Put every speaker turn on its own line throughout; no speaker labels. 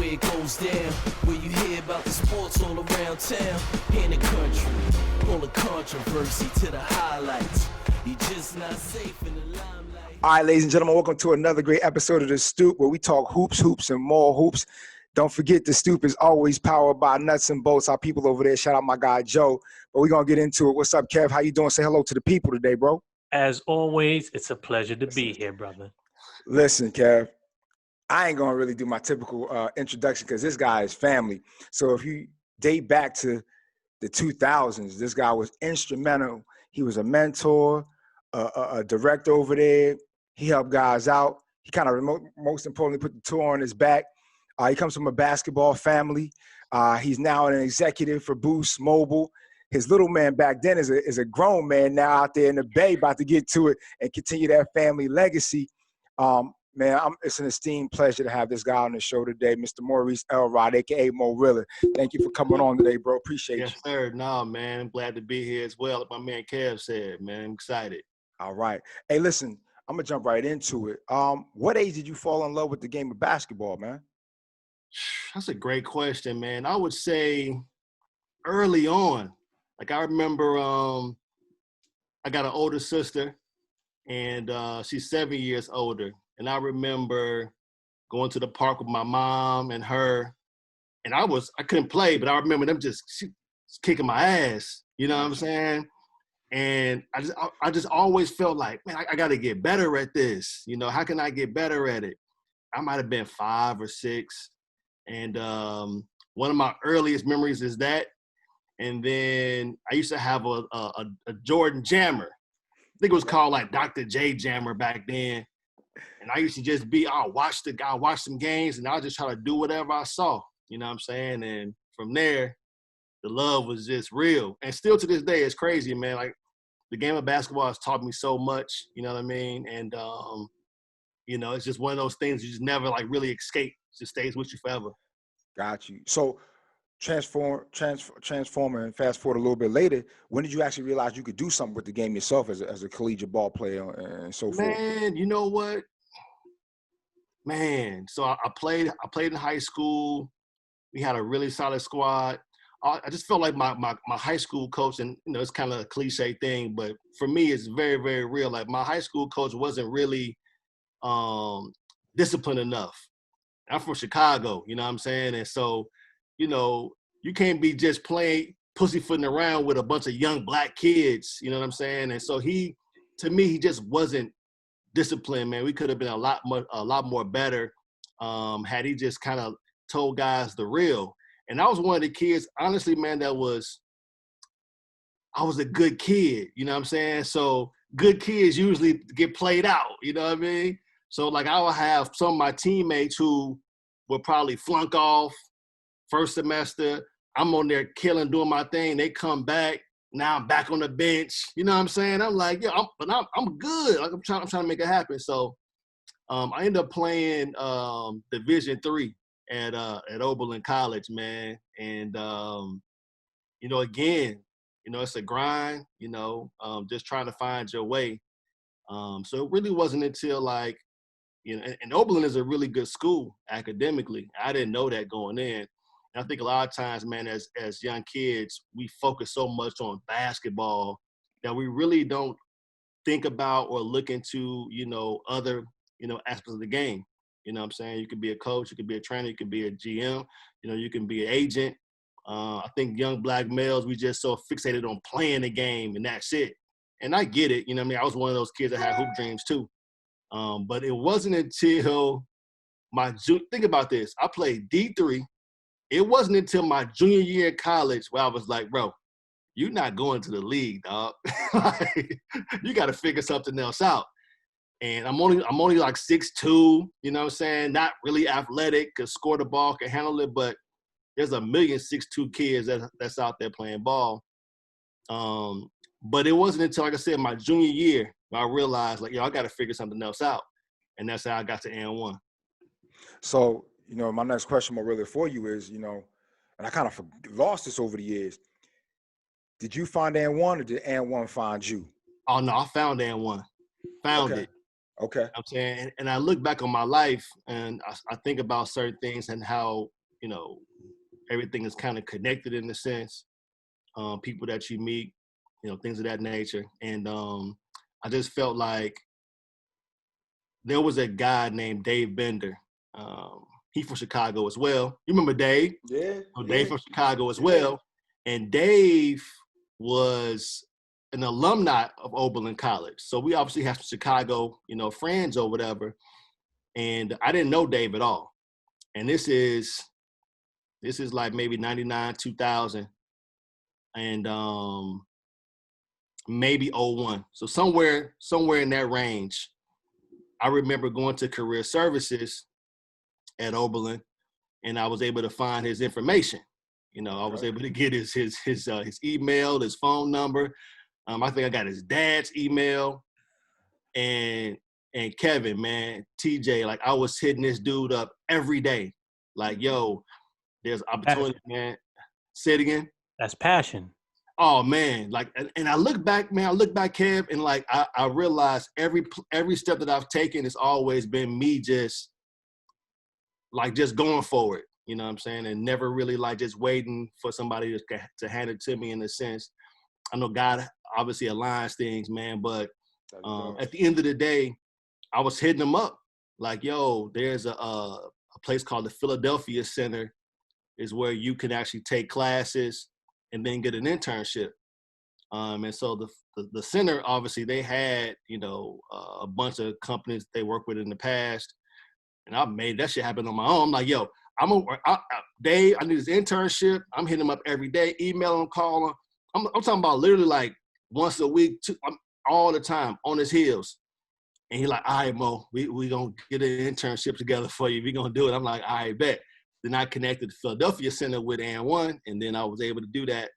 where it goes down, where you hear about the sports all around town. In the country, full of controversy to the highlights. You just not safe in the limelight.
All right, ladies and gentlemen, welcome to another great episode of the Stoop, where we talk hoops, and more hoops. Don't forget, the Stoop is always powered by Nuts and Bolts. Our people over there, shout out my guy Joe. But we're gonna get into it. What's up, Kev? How you doing? Say hello to the people today, bro.
As always, it's a pleasure to be here, brother.
Listen, Kev, I ain't gonna really do my typical introduction because this guy is family. So if you date back to the 2000s, this guy was instrumental. He was a mentor, a director over there. He helped guys out. He kind of, most importantly, put the tour on his back. He comes from a basketball family. He's now an executive for Boost Mobile. His little man back then is a grown man now out there in the Bay, about to get to it and continue that family legacy. Man, it's an esteemed pleasure to have this guy on the show today, Mr. Maurice Elrod, a.k.a. Mo Rella. Thank you for coming on today, bro. Appreciate you.
Yes, sir. No, man, I'm glad to be here as well. Like my man Kev said, man, I'm excited.
All right. Hey, listen, I'm going to jump right into it. What age did you fall in love with the game of basketball, man?
That's a great question, man. I would say early on. Like I remember I got an older sister, and she's 7 years older. And I remember going to the park with my mom and her, and I couldn't play, but I remember them just kicking my ass. You know what I'm saying? And I just always felt like, man, I got to get better at this. You know, how can I get better at it? I might have been 5 or 6. And one of my earliest memories is that. And then I used to have a Jordan Jammer. I think it was called like Dr. J Jammer back then. And I used to just I'll watch some games, and I'll just try to do whatever I saw. You know what I'm saying? And from there, the love was just real. And still to this day, it's crazy, man. Like the game of basketball has taught me so much, you know what I mean? And, you know, it's just one of those things you just never like really escape. It just stays with you forever.
Got you. So transform and fast forward a little bit later, when did you actually realize you could do something with the game yourself as a collegiate ball player and so forth?
Man, you know what? Man, so I played in high school. We had a really solid squad. I just felt like my high school coach, and you know, it's kind of a cliche thing, but for me, it's very, very real. Like my high school coach wasn't really disciplined enough. I'm from Chicago, you know what I'm saying? And so, you know, you can't be just pussyfooting around with a bunch of young black kids, you know what I'm saying? And so he just wasn't disciplined, man. We could have been a lot more better had he just kind of told guys the real. And I was one of the kids, honestly, man, I was a good kid, you know what I'm saying? So good kids usually get played out, you know what I mean? So like I would have some of my teammates who would probably flunk off first semester. I'm on there killing, doing my thing. They come back. Now I'm back on the bench. You know what I'm saying? I'm like, yeah, I'm good. Like I'm trying to make it happen. So I ended up playing Division III at Oberlin College, man. And you know, again, you know, it's a grind. You know, just trying to find your way. So it really wasn't until like, you know, and Oberlin is a really good school academically. I didn't know that going in. I think a lot of times, man, as young kids, we focus so much on basketball that we really don't think about or look into, you know, other, you know, aspects of the game. You know what I'm saying? You could be a coach, you could be a trainer, you could be a GM, you know, you can be an agent. I think young black males, we just so fixated on playing the game and that's it. And I get it. You know what I mean? I was one of those kids that had hoop dreams too. But it wasn't until think about this. I played D3. It wasn't until my junior year in college where I was like, bro, you're not going to the league, dog. Like, you got to figure something else out. And I'm only like 6'2", you know what I'm saying? Not really athletic, could score the ball, can handle it, but there's a million 6'2" kids that's out there playing ball. But it wasn't until, like I said, my junior year where I realized, like, yo, I got to figure something else out. And that's how I got to N1.
So, you know, my next question more really for you is, you know, and I kind of lost this over the years. Did you find N1 or did N1 find you?
Oh, no, I found N1. Found
it. Okay.
You know what I'm saying? And I look back on my life and I think about certain things and how you know, everything is kind of connected in a sense. People that you meet, you know, things of that nature. And I just felt like there was a guy named Dave Bender. He from Chicago as well. You remember Dave?
Yeah.
So Dave from Chicago as well. And Dave was an alumni of Oberlin College. So we obviously have some Chicago, you know, friends or whatever. And I didn't know Dave at all. And this is like maybe 99, 2000. And maybe 01. So somewhere in that range. I remember going to career services at Oberlin, and I was able to find his information. You know, I was able to get his email, his phone number. I think I got his dad's email, and Kevin, man, TJ, like I was hitting this dude up every day. Like, yo, there's opportunity, man. Say it again.
That's passion.
Oh man, like, and I look back, Kev, and like I realized every step that I've taken has always been me just going for it. You know what I'm saying? And never really like just waiting for somebody to hand it to me in a sense. I know God obviously aligns things, man, but at the end of the day, I was hitting them up. Like, yo, there's a place called the Philadelphia Center, is where you can actually take classes and then get an internship. And so the center, obviously, they had, you know, a bunch of companies they worked with in the past. And I made that shit happen on my own. I'm like, yo, Dave, I need this internship. I'm hitting him up every day, email him, call him. I'm talking about literally like once a week, all the time on his heels. And he like, all right, Mo, we gonna get an internship together for you. We gonna do it. I'm like, all right, bet. Then I connected the Philadelphia Center with N1, and then I was able to do that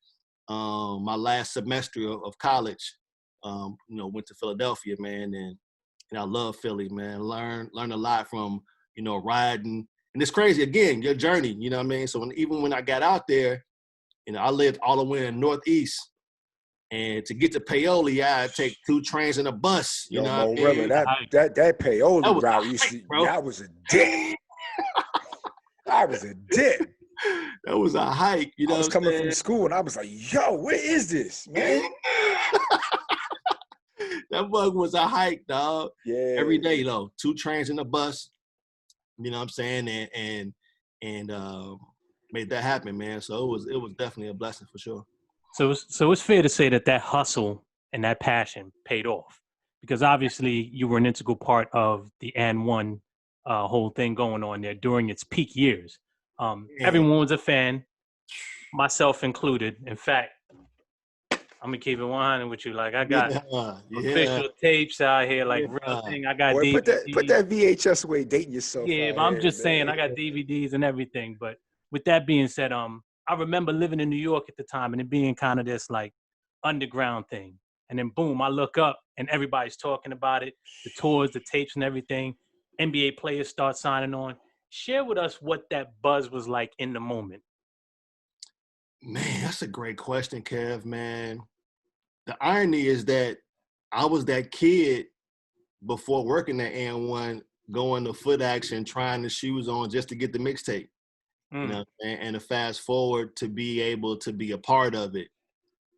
my last semester of college. You know, went to Philadelphia, man, and I love Philly, man. Learn a lot from, you know, riding. And it's crazy, again, your journey, you know what I mean? So even when I got out there, you know, I lived all the way in Northeast. And to get to Paoli, I had to take 2 trains and a bus. You know what I mean?
That Paoli
That was
route,
a
you
hike,
see,
bro.
that was a dip. I was a dip.
That was a hike. You know,
I was coming from school and I was like, yo, where is this, man?
That bug was a hike, dog.
Yeah.
Every day, though. 2 trains and a bus. You know what I'm saying? And made that happen, man. So it was definitely a blessing for sure.
So it's fair to say that hustle and that passion paid off, because obviously you were an integral part of the N1 whole thing going on there during its peak years. Everyone was a fan, myself included. In fact, I'm gonna keep it 100 with you. Like I got official tapes out here, like real thing. I got DVDs.
Put that VHS away, dating yourself.
Yeah, but I'm just saying I got DVDs and everything. But with that being said, I remember living in New York at the time and it being kind of this like underground thing. And then boom, I look up and everybody's talking about it, the tours, the tapes and everything. NBA players start signing on. Share with us what that buzz was like in the moment.
Man, that's a great question, Kev, man. The irony is that I was that kid before working at N1, going to Foot Action, trying the shoes on just to get the mixtape. You know, and to fast forward to be able to be a part of it.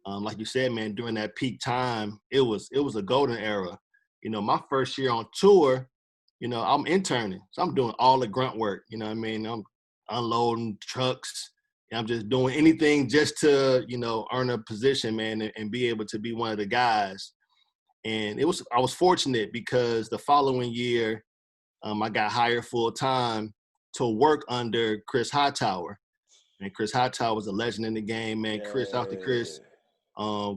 Like you said, man, during that peak time, it was a golden era. You know, my first year on tour, you know, I'm interning. So I'm doing all the grunt work. You know what I mean? I'm unloading trucks. I'm just doing anything just to, you know, earn a position, man, and be able to be one of the guys. And I was fortunate because the following year, I got hired full time to work under Chris Hightower. And Chris Hightower was a legend in the game, man. Chris, out to Chris.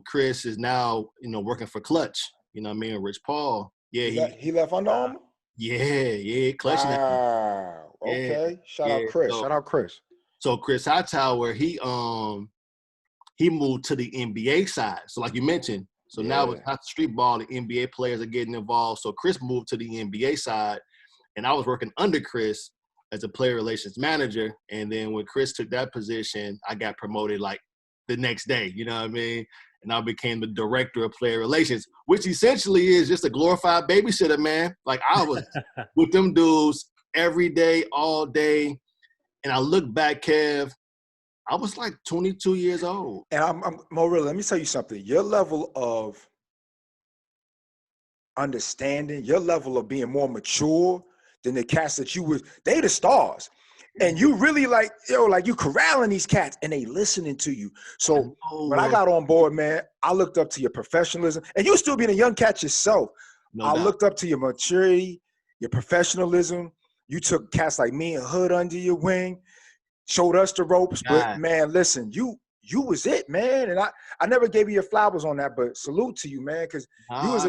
Chris is now, you know, working for Clutch. You know what I mean? Rich Paul. Yeah,
he left Under Armour?
Yeah. Clutch.
Wow. Okay.
Yeah,
Shout out Chris.
So Chris Hightower, he moved to the NBA side. So like you mentioned, so now it's not street ball, the NBA players are getting involved. So Chris moved to the NBA side, and I was working under Chris as a player relations manager. And then when Chris took that position, I got promoted like the next day, you know what I mean? And I became the director of player relations, which essentially is just a glorified babysitter, man. Like I was with them dudes every day, all day. And I look back, Kev, I was like 22 years old.
And I'm Morilla, let me tell you something. Your level of understanding, your level of being more mature than the cats that you was, they the stars. And you really like, like you corralling these cats and they listening to you. So when I got on board, man, I looked up to your professionalism, and you still being a young cat yourself.
No
I
doubt.
looked up to your maturity, your professionalism. You took cats like me and Hood under your wing, showed us the ropes. But man, listen, you was it, man. And I never gave you your flowers on that, but salute to you, man, because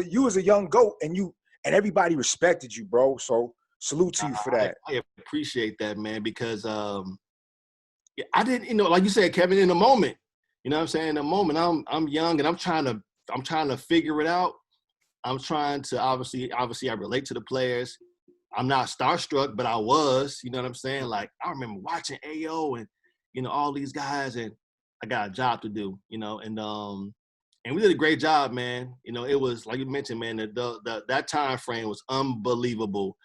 you was a young goat, and everybody respected you, bro. So salute to you for that.
I appreciate that, man, because I didn't, like you said, Kevin, in the moment. You know what I'm saying? In the moment, I'm young and I'm trying to figure it out. I'm trying to obviously I relate to the players. I'm not starstruck, but I was, you know what I'm saying? Like, I remember watching AO and, all these guys, and I got a job to do, and we did a great job, man. It was, like you mentioned, man, that time frame was unbelievable.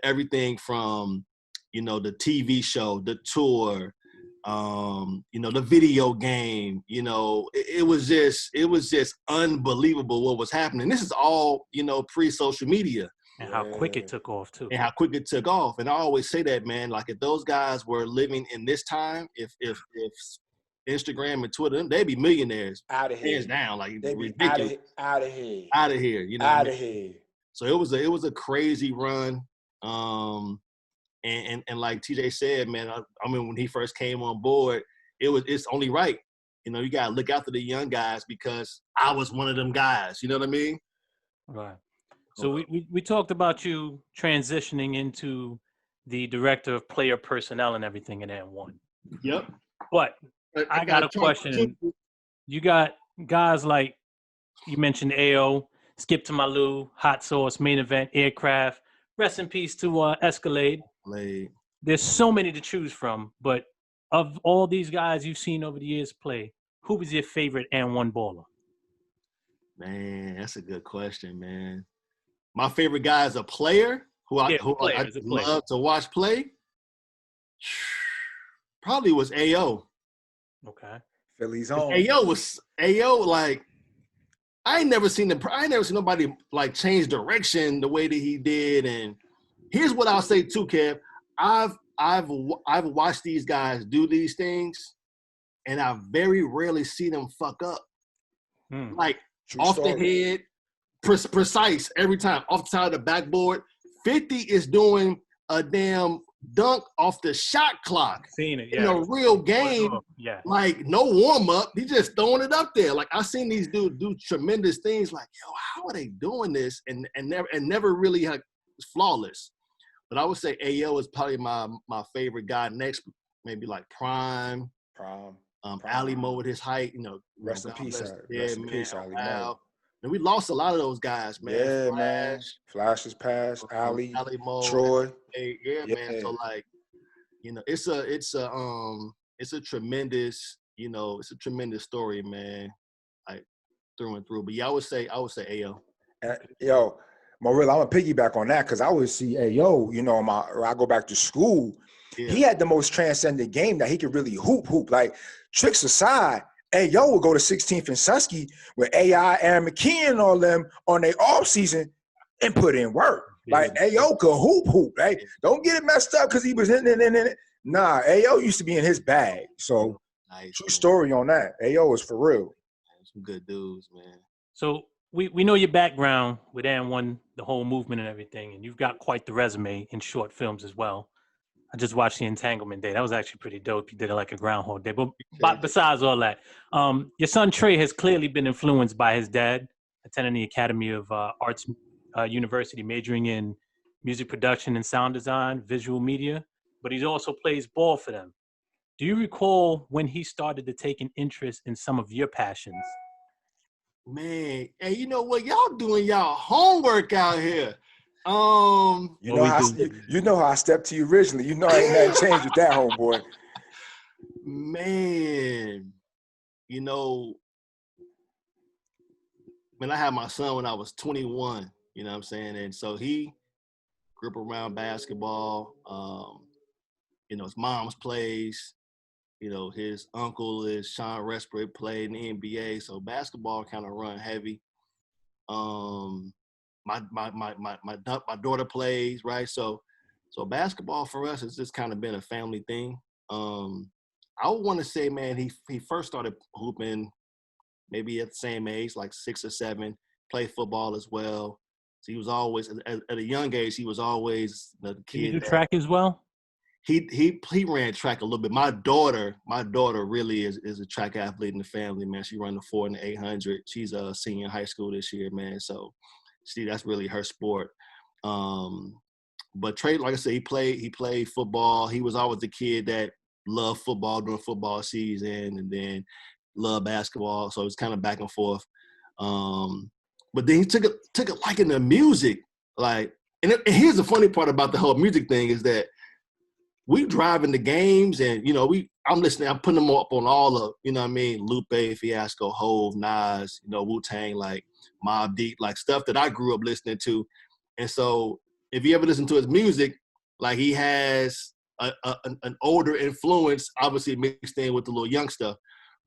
Everything from, the TV show, the tour, the video game, it was just unbelievable what was happening. This is all, pre-social media.
And how quick it took off, too.
And how quick it took off. And I always say that, man, like if those guys were living in this time, if Instagram and Twitter, they'd be millionaires.
Out of here.
Hands down. Like,
they'd be
ridiculous.
Out of here.
Out of here.
Out of here.
So it was a crazy run. And like TJ said, man, I mean, when he first came on board, it's only right. You got to look out for the young guys because I was one of them guys. You know what I mean?
Right. So we talked about you transitioning into the director of player personnel and everything in N1.
Yep.
But I got a question. You got guys like you mentioned AO, Skip to Malou, Hot Sauce, Main Event, Aircraft. Rest in peace to Escalade. There's so many to choose from, but of all these guys you've seen over the years play, who was your favorite N1 baller?
Man, that's a good question, man. My favorite guy is a player who I love to watch play. Probably was AO.
Okay.
Philly's own.
AO like I ain't never seen nobody like change direction the way that he did. And here's what I'll say too, Kev. I've watched these guys do these things, and I very rarely see them fuck up. Like
True
off
story.
the head, precise every time. Off the side of the backboard. 50 is doing a damn dunk off the shot clock.
Seen it, yeah.
In a real game,
yeah.
Like no warm up. He just throwing it up there. Like I seen these dudes do tremendous things. Like, yo, how are they doing this? And never really like flawless. But I would say AO is probably my favorite guy. Next, maybe like Prime. Ali Mo with his height.
Rest in peace.
Yeah, man.
Ali Mo.
And we lost a lot of those guys, man.
Yeah,
Flash,
man. Flash is passed. Ali Mo, Troy.
Yeah, man. So like, it's a tremendous, it's a tremendous story, man. Like through and through. But yeah, I would say AO.
Yo, Morilla, I'm gonna piggyback on that because I always see AO, when I go back to school, he had the most transcendent game that he could really hoop. Like tricks aside, AO would go to 16th and Susky with AI, Aaron McKeon, and all them on their off season and put in work. Like AO could hoop. Right? Don't get it messed up because he was in it. Nah, AO used to be in his bag. So true story on that. AO is for real.
Some good dudes, man.
So we know your background with N1, the whole movement and everything, and you've got quite the resume in short films as well. I just watched the Entanglement Day. That was actually pretty dope. You did it like a Groundhog Day. But besides all that, your son Trey has clearly been influenced by his dad, attending the Academy of Arts University, majoring in music production and sound design, visual media, but he also plays ball for them. Do you recall when he started to take an interest in some of your passions?
Man, and you know what? Y'all doing y'all homework out here.
You know how I stepped to you originally. Ain't nothing changed with that, homeboy.
Man, I had my son when I was 21, you know what I'm saying? And so he grew up around basketball. his mom's plays. His uncle is Sean Westbrook, played in the NBA, so basketball kind of run heavy. My daughter plays, right? So basketball for us has just kind of been a family thing. I would want to say, man, he first started hooping maybe at the same age, like 6 or 7, played football as well. So he was always, at a young age, he was always the kid.
Did you do track as well?
He ran track a little bit. My daughter really is a track athlete in the family, man. She run the 4 and the 800. She's a senior in high school this year, man. So that's really her sport. But Trey, like I said, he played football. He was always the kid that loved football during football season, and then loved basketball. So it was kind of back and forth. But then he took a liking to music. Like, and here's the funny part about the whole music thing is that we driving the games, and I'm listening. I'm putting them up on all of, Lupe, Fiasco, Hove, Nas, Wu-Tang, like Mobb Deep, like stuff that I grew up listening to. And so, if you ever listen to his music, like he has an older influence, obviously mixed in with the little young stuff.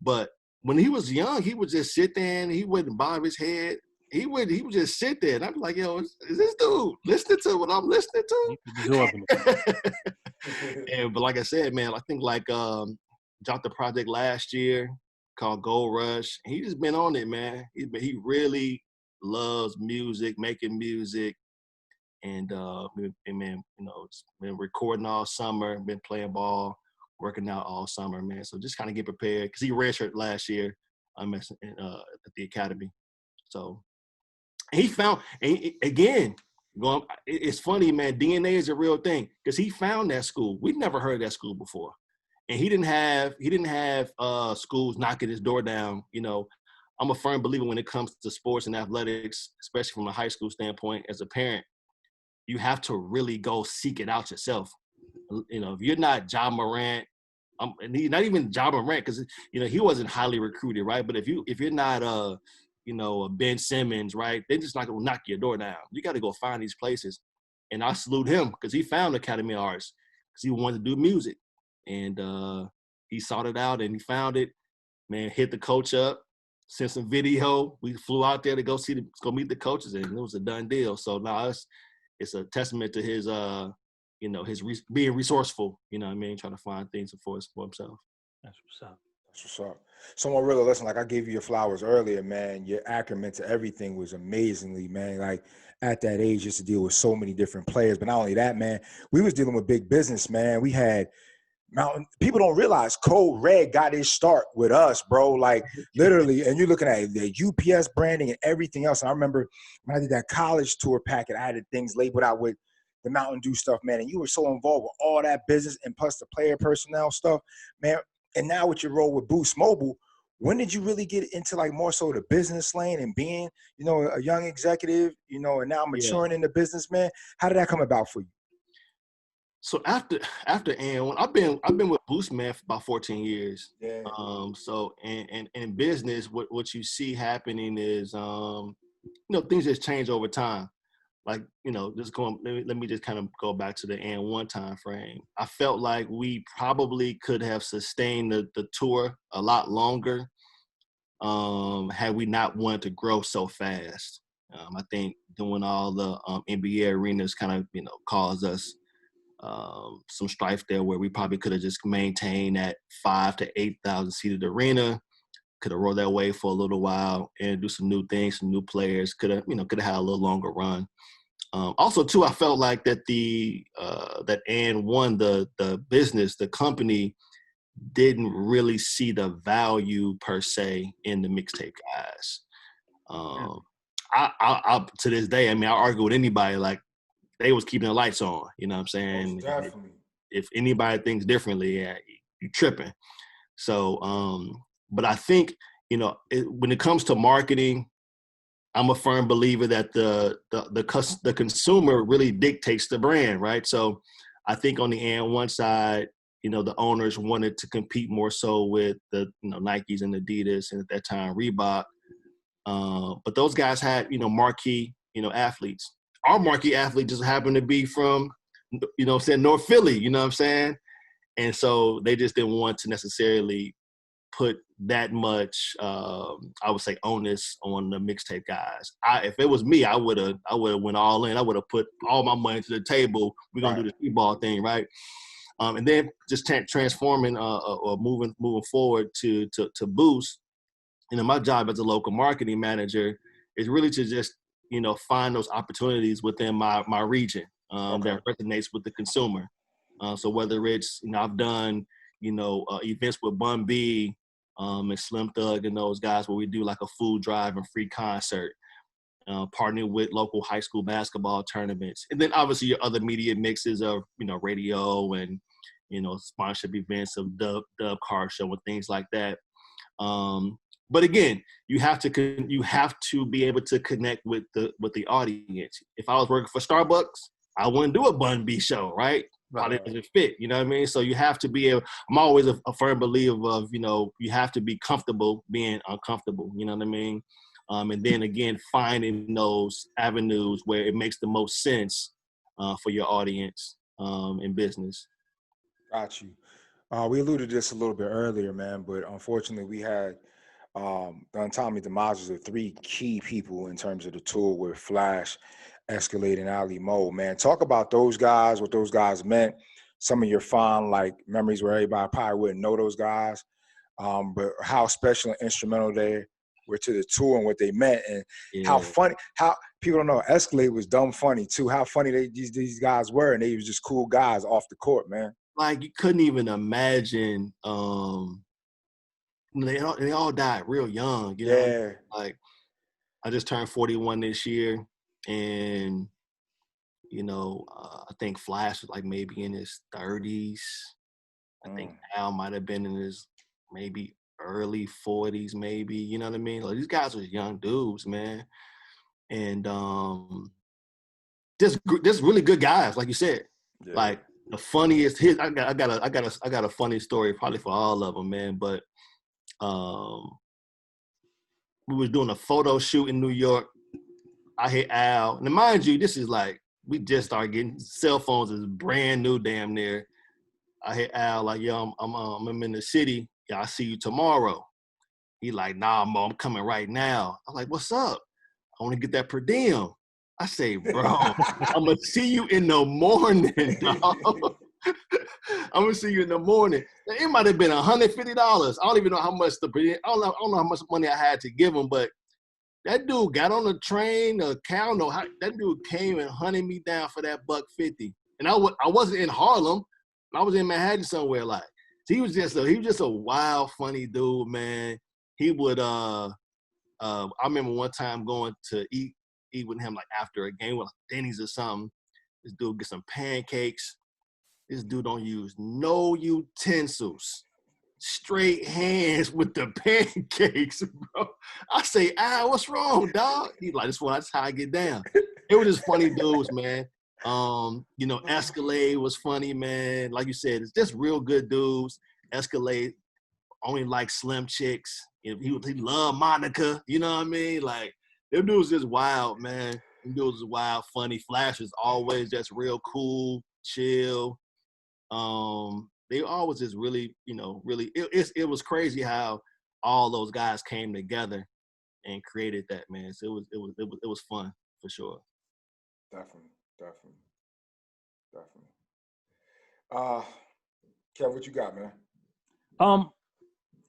But when he was young, he would just sit there and he wouldn't bob his head. He would just sit there, and I'd be like, "Yo, is this dude listening to what I'm listening to?" But like I said, man, I think dropped the project last year called Gold Rush. He just been on it, man. He really loves music, making music, and man, it's been recording all summer, been playing ball, working out all summer, man. So just kind of get prepared because he redshirted last year at the academy. So. He found, and again, it's funny, man, DNA is a real thing because he found that school. We'd never heard of that school before. And he didn't have schools knocking his door down. I'm a firm believer when it comes to sports and athletics, especially from a high school standpoint, as a parent, you have to really go seek it out yourself. If you're not Ja Morant, not even Ja Morant, because, he wasn't highly recruited, right? But if you're not Ben Simmons, right? They're just not going to knock your door down. You got to go find these places. And I salute him because he found Academy of Arts because he wanted to do music. And he sought it out and he found it. Man, hit the coach up, sent some video. We flew out there to go meet the coaches, and it was a done deal. So now it's a testament to his, being resourceful, trying to find things for himself.
That's what's up.
That's what's up. Someone really listen, like I gave you your flowers earlier, man. Your acumen to everything was amazingly, man. Like at that age, just to deal with so many different players. But not only that, man, we was dealing with big business, man. We had Mountain. People don't realize Code Red got his start with us, bro. Like literally, and you're looking at the UPS branding and everything else. And I remember when I did that college tour packet, I had things labeled out with the Mountain Dew stuff, man. And you were so involved with all that business and plus the player personnel stuff, man. And now with your role with Boost Mobile, when did you really get into like more so the business lane and being, a young executive, and now maturing in the business, man? How did that come about for you?
So after and I've been with Boost, man, for about 14 years.
Yeah.
So in business, what you see happening is things just change over time. Like, let me just kind of go back to the And1 time frame. I felt like we probably could have sustained the tour a lot longer had we not wanted to grow so fast. I think doing all the NBA arenas kind of, caused us some strife there where we probably could have just maintained that 5,000 to 8,000 seated arena, could have rolled that way for a little while and do some new things, some new players, could have had a little longer run. Also, too, I felt like that that And1, the business, the company, didn't really see the value per se in the mixtape guys. I to this day, I argue with anybody, like they was keeping the lights on. You know what I'm saying?
Most definitely.
If anybody thinks differently, yeah, you tripping. So, but I think, when it comes to marketing, I'm a firm believer that the consumer really dictates the brand, right? So I think on the And1 side, the owners wanted to compete more so with the Nikes and Adidas, and at that time Reebok. But those guys had marquee athletes. Our marquee athlete just happened to be from North Philly. You know what I'm saying? And so they just didn't want to necessarily put that much, I would say, onus on the mixtape guys. If it was me, I would have went all in. I would have put all my money to the table. We're gonna do the streetball thing, right? And then just transforming or moving forward to Boost. My job as a local marketing manager is really to just find those opportunities within my region that resonates with the consumer. So whether it's I've done events with Bun B and Slim Thug and those guys where we do like a food drive and free concert, partnering with local high school basketball tournaments, and then obviously your other media mixes of radio and sponsorship events of Dub Car Show and things like that. But again, you have to be able to connect with the audience. If I was working for Starbucks, I wouldn't do a Bun B show, right? Probably doesn't fit, you know what I mean? So you have to be able. I'm always a firm believer of you have to be comfortable being uncomfortable. You know what I mean? And then again, finding those avenues where it makes the most sense for your audience in business.
Got you. We alluded to this a little bit earlier, man, but unfortunately we had the untimely demages of 3 key people in terms of the tour with Flash, Escalade, and Ali Mo. Man, talk about those guys, what those guys meant, some of your fond memories where everybody probably wouldn't know those guys, but how special and instrumental they were to the tour and what they meant, and how funny, how people don't know, Escalade was dumb funny too, how funny these guys were, and they was just cool guys off the court, man.
Like you couldn't even imagine. They all died real young. You know? Like I just turned 41 this year, and I think Flash was like maybe in his 30s. I think Al might have been in his maybe early 40s, maybe. You know what I mean? Like these guys were young dudes, man, and just really good guys, like you said. Yeah. Like the funniest hit. I got a funny story probably for all of them, man. But we was doing a photo shoot in New York. I hit Al. Now, mind you, this is like we just started getting cell phones is brand new, damn near. I hit Al like, yo, I'm in the city. Yeah, I see you tomorrow. He like, nah, Mo, I'm coming right now. I'm like, what's up? I want to get that per diem. I say, bro, I'm gonna see you in the morning, dog. I'm gonna see you in the morning. It might have been $150. I don't even know how much I don't know how much money I had to give him, but that dude got on the train, that dude came and hunted me down for that $150. And I wasn't in Harlem. I was in Manhattan somewhere. Like, so he was just a wild, funny dude, man. He would I remember one time going to eat with him like after a game with like Denny's or something. This dude get some pancakes. This dude don't use no utensils. Straight hands with the pancakes, bro. I say, what's wrong, dog? He's like, that's how I get down. It was just funny dudes, man. Escalade was funny, man. Like you said, it's just real good dudes. Escalade only like slim chicks. He loved Monica, you know what I mean? Like, them dudes just wild, man. Them dudes is wild, funny. Flash is always just real cool, chill. They always just really, it was crazy how all those guys came together and created that, man. So it was fun for sure.
Definitely. Kev, what you got, man?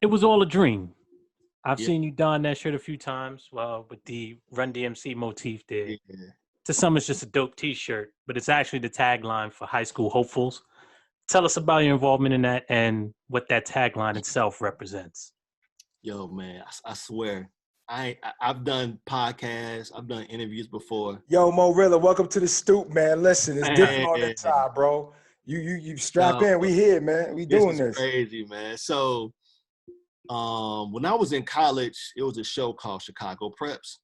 It was all a dream. I've seen you don that shirt a few times, with the Run DMC motif there. Yeah. To some, it's just a dope T-shirt, but it's actually the tagline for high school hopefuls. Tell us about your involvement in that and what that tagline itself represents.
Yo, man, I swear, I've done podcasts, I've done interviews before.
Yo, Mo Rella, welcome to the Stoop, man. Listen, it's different on that side, bro. You strap in. We here, man. We doing this.
Crazy, man. So, when I was in college, it was a show called Chicago Preps.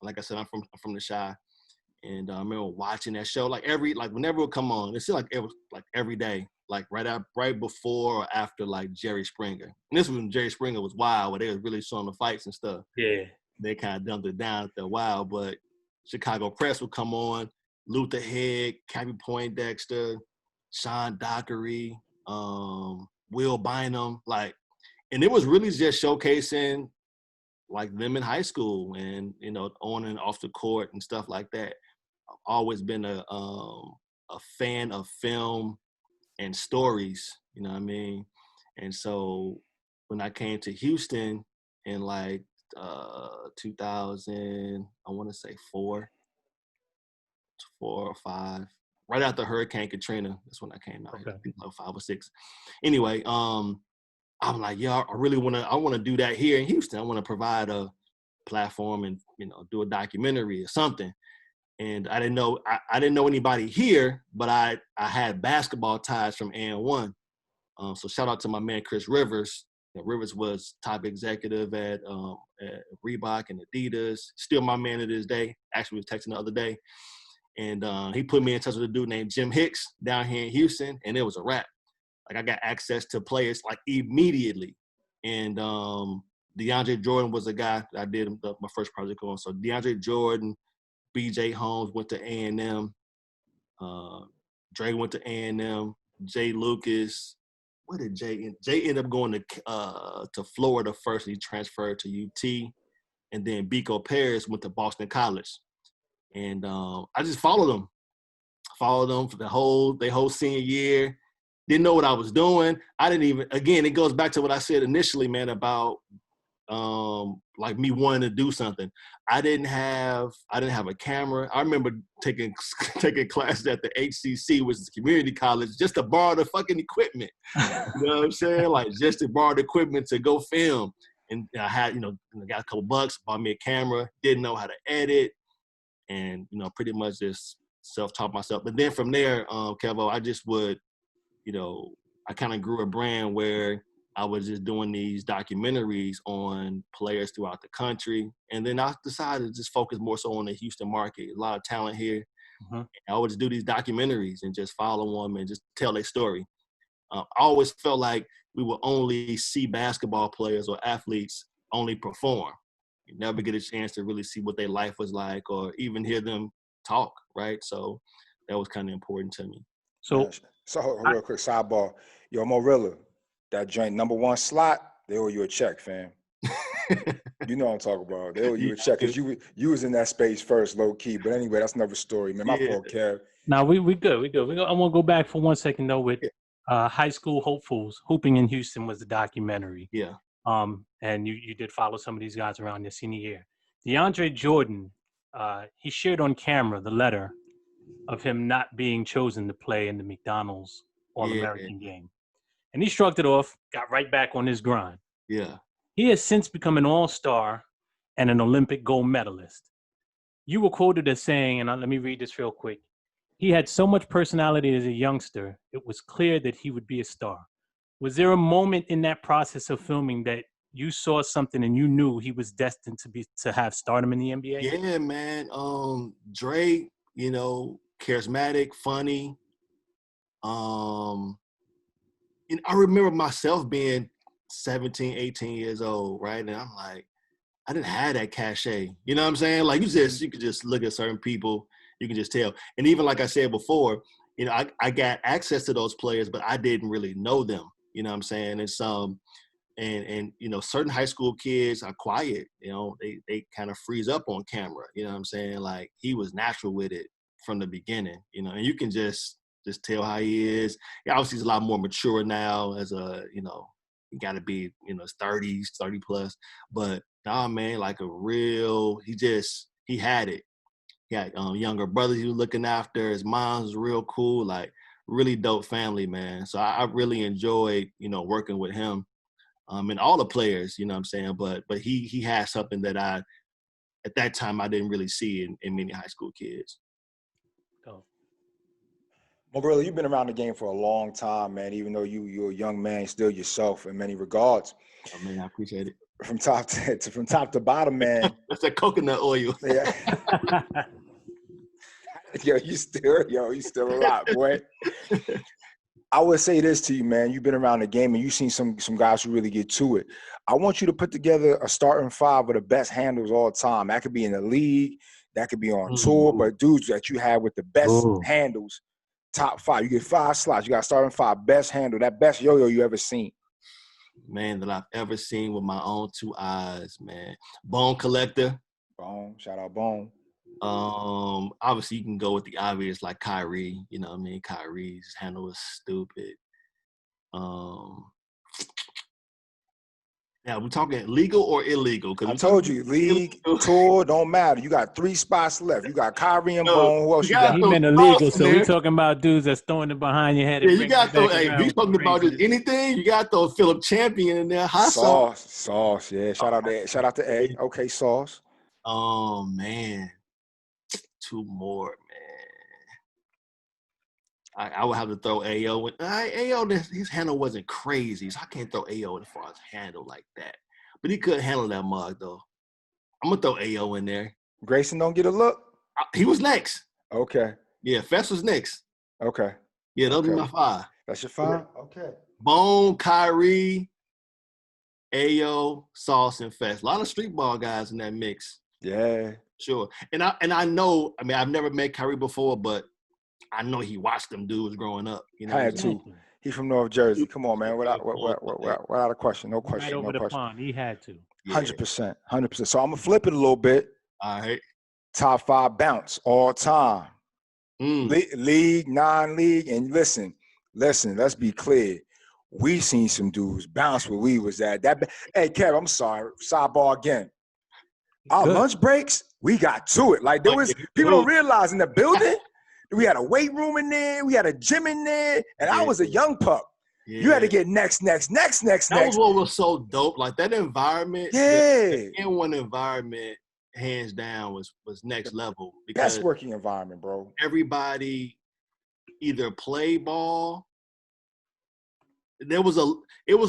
Like I said, I'm from the Chi, and I remember watching that show whenever it would come on. It seemed like it was like every day. Like right before or after like Jerry Springer. And this was when Jerry Springer was wild, where they was really showing the fights and stuff.
Yeah.
They kind of dumped it down after a while, but Chicago Press would come on, Luther Head, Cappy Poindexter, Sean Dockery, Will Bynum, like, and it was really just showcasing like them in high school and, you know, on and off the court and stuff like that. I've always been a fan of film and stories, you know what I mean? And so when I came to Houston in like 2000, I want to say four or five, right after Hurricane Katrina, that's when I came out.
Okay.
I think like 5 or 6. Anyway, I'm like, yeah, I want to do that here in Houston. I want to provide a platform and, you know, do a documentary or something. And I didn't know anybody here, but I had basketball ties from AN1. So shout out to my man Chris Rivers. Rivers was top executive at Reebok and Adidas. Still my man to this day. Actually was texting the other day. And he put me in touch with a dude named Jim Hicks down here in Houston, and it was a wrap. Like, I got access to players like immediately. And DeAndre Jordan was a guy that I did my first project on. So DeAndre Jordan, B.J. Holmes went to A&M. Dre went to A&M. Jay Lucas. Where did Jay end? Jay ended up going to Florida first. He transferred to UT. And then Biko Paris went to Boston College. And I just followed them for their whole senior year. Didn't know what I was doing. I didn't even, again, it goes back to what I said initially, man, about like me wanting to do something. I didn't have a camera. I remember taking classes at the HCC, which is community college, just to borrow the fucking equipment. You know what I'm saying? Like, just to borrow the equipment to go film. And I had, you know, got a couple bucks, bought me a camera, didn't know how to edit, and, you know, pretty much just self-taught myself. But then from there, Kevo, I just would, you know, I kind of grew a brand where I was just doing these documentaries on players throughout the country. And then I decided to just focus more so on the Houston market. A lot of talent here. Mm-hmm. I would just do these documentaries and just follow them and just tell their story. I always felt like we would only see basketball players or athletes only perform. You never get a chance to really see what their life was like or even hear them talk, right? So that was kind of important to me.
So real quick sidebar. Yo, Rella, that joint #1 slot, they owe you a check, fam. You know what I'm talking about. They owe you a check because you was in that space first, low key. But anyway, that's another story, man. My fault, Kev.
Now we good. I want to go back for 1 second though with high school hopefuls. Hooping in Houston was the documentary.
Yeah.
And you did follow some of these guys around their senior year. DeAndre Jordan, he shared on camera the letter of him not being chosen to play in the McDonald's All-American game. And he shrugged it off, got right back on his grind.
Yeah.
He has since become an all-star and an Olympic gold medalist. You were quoted as saying, and let me read this real quick, he had so much personality as a youngster, it was clear that he would be a star. Was there a moment in that process of filming that you saw something and you knew he was destined to have stardom in the NBA?
Yeah, man. Dre, you know, charismatic, funny. And I remember myself being 17, 18 years old, right? And I'm like, I didn't have that cachet. You know what I'm saying? Like, you could just look at certain people, you can just tell. And even like I said before, you know, I got access to those players, but I didn't really know them. You know what I'm saying? And some, and you know, certain high school kids are quiet. You know, they kind of freeze up on camera. You know what I'm saying? Like, he was natural with it from the beginning. You know, and you can just tell how he is. Yeah, obviously he's a lot more mature now. As a, you know, he got to be, you know, 30 plus. But nah, man, like a real, he had it. He had younger brothers he was looking after. His mom was real cool. Like, really dope family, man. So I really enjoyed, you know, working with him, and all the players, you know what I'm saying? But he had something that at that time I didn't really see in many high school kids.
Go.
Rella, you've been around the game for a long time, man. Even though you're a young man, still yourself in many regards.
Oh, man, I appreciate it.
From top to bottom, man.
That's that coconut oil.
Yeah. Yo, you still a lot, boy. I would say this to you, man. You've been around the game and you've seen some guys who really get to it. I want you to put together a starting 5 of the best handles all time. That could be in the league, that could be on tour, but dudes that you have with the best handles Top 5. You get 5 slots. You got starting 5. Best handle. That best yo-yo you ever seen.
Man, that I've ever seen with my own 2 eyes, man. Bone Collector.
Bone. Shout out Bone.
Obviously you can go with the obvious like Kyrie. You know what I mean? Kyrie's handle was stupid. Now, we're talking legal or illegal?
I told you, league, tour, don't matter. You got 3 spots left. You got Kyrie and Bone. Who else you got?
He meant illegal, so we're talking about dudes that's throwing it behind your head.
Yeah, you got to throw, hey, if he's talking about just anything, you got to throw Philip Champion in there. Hot
Sauce, yeah. Shout out to A. Okay, Sauce.
Oh, man. 2 more, man. I would have to throw AO. AO, his handle wasn't crazy, so I can't throw AO as far as handle like that. But he could handle that mug, though. I'm going to throw AO in there.
Grayson don't get a look?
He was next.
Okay.
Yeah, Fest was next.
Okay.
Yeah, those are my 5.
That's your 5? Okay. Bone,
Kyrie, AO, Sauce, and Fest. A lot of street ball guys in that mix.
Yeah.
Sure. And I know, I mean, I've never met Kyrie before, but I know he watched them dudes growing up. You know,
had to. He's from North Jersey. Come on, man. Without a question. No question.
Right over
no
the
question.
pond. He had to.
100%. 100%. So I'm going to flip it a little bit.
All right.
Top 5 bounce all time. League, non-league. And listen, let's be clear. We seen some dudes bounce where we was at. Hey, Kev, I'm sorry. Sidebar again. Our lunch breaks, we got to it. Like there was people don't realize in the building, we had a weight room in there, we had a gym in there, and I was a young pup. Yeah. You had to get next. That was
what was so dope. Like that environment, the N1 environment, hands down, was next level. Because
best working environment, bro.
Everybody either play ball. It was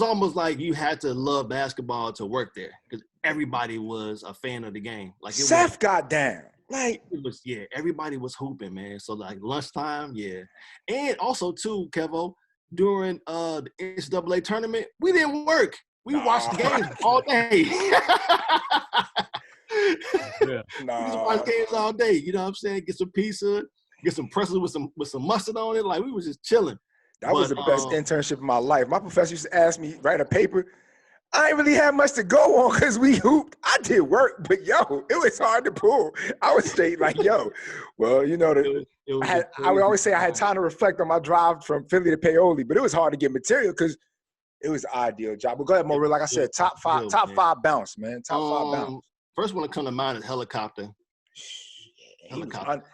almost like you had to love basketball to work there because everybody was a fan of the game. Like
Seth got down. Like
it was, everybody was hooping, man. So like lunchtime, and also too, Kevo, during the NCAA tournament, we didn't work. We watched the games all day. We just watched games all day. You know what I'm saying? Get some pizza, get some pretzels with some mustard on it. Like we was just chilling.
That was the best internship of my life. My professor used to ask me, write a paper. I ain't really have much to go on because we hooped. I did work, but it was hard to pull. I was straight like, well, you know, I would always say I had time to reflect on my drive from Philly to Paoli, but it was hard to get material because it was the ideal job. But go ahead, Maurice. Like I said, top five bounce, man. Top 5 bounce.
First one to come to mind is Helicopter.